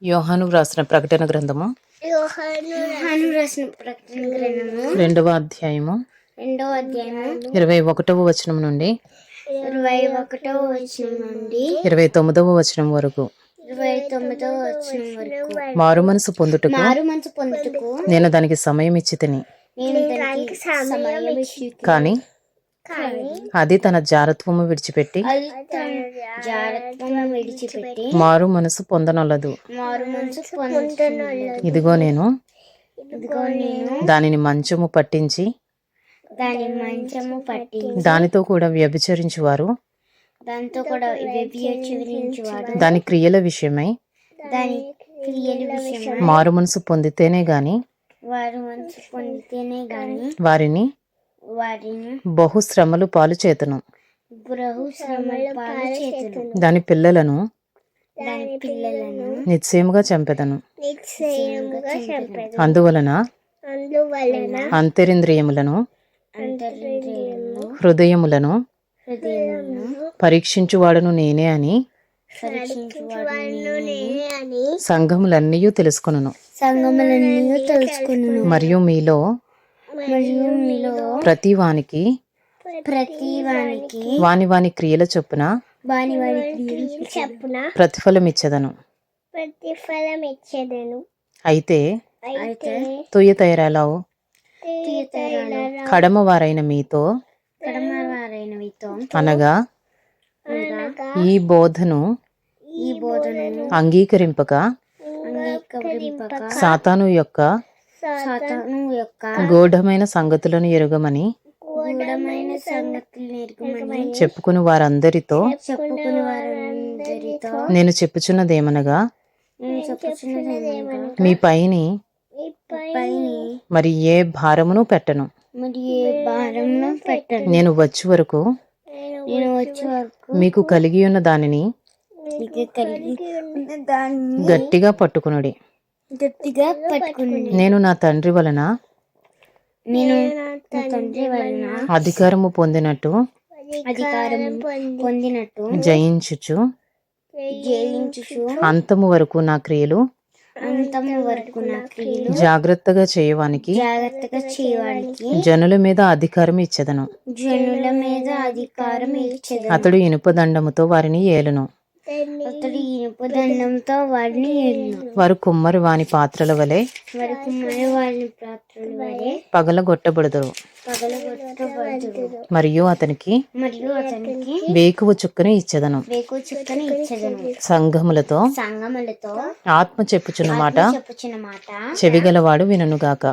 యోహాను రాసిన ప్రకటన గ్రంథము యోహాను రాసిన ప్రకటన గ్రంథము 2వ అధ్యాయము 21వ వచనం నుండి 21వ వచనం నుండి 29వ వచనం వరకు 29వ వచనం వరకు మారు మనసు పొందుటకు నేను దానికి సమయం ఇచ్చి తిని కానీ అది తన జారత్వము విడిచిపెట్టి మారు మనసు పొందనొల్లదు. ఇదిగో నేను దానిని మంచము పట్టించి దానితో కూడా వ్యభిచరించువారు దాని క్రియల విషయమై మారు మనసు పొందితేనే గాని వారిని బహు శ్రమలు పాలు చేతును. దాని పిల్లలను నిశ్చయముగా చంపెదను. అందువలన అంతరింద్రియములను హృదయములను పరీక్షించువాడను నేనే అని సంఘములన్నీ తెలుసుకొనును. మరియు మీలో ప్రతి వానికి వాని వాని క్రియల చొప్పున ప్రతిఫలం ఇచ్చేదను. అయితే తుయతైరలో కడమవారైన మీతో అనగా ఈ బోధను అంగీకరింపక సాతాను యొక్క గూఢమైన సంగతులను ఎరుగమని చెప్పుకుని వారందరితో నేను చెప్పుచున్నదేమనగా మీ పైని మరి ఏ భారమును పెట్టను. నేను వచ్చే వరకు మీకు కలిగి ఉన్న దానిని గట్టిగా పట్టుకునుడి. నేను నా తండ్రి వలన అధికారము పొందినట్టు జయించుచు అంతము వరకు నా క్రియలు జాగ్రత్తగా చేయవానికి జనుల మీద అధికారం ఇచ్చెదను. అతడు ఇనుపదండముతో వారిని ఏలును. వారు కుమ్మరి వాని పాత్రల వలె పగలగొట్టబడుదురు. మరియు అతనికి వేకువ చుక్కని ఇచ్చెదను. సంఘములతో ఆత్మ చెప్పుచున్న మాట చెవిగలవాడు వినుగాక.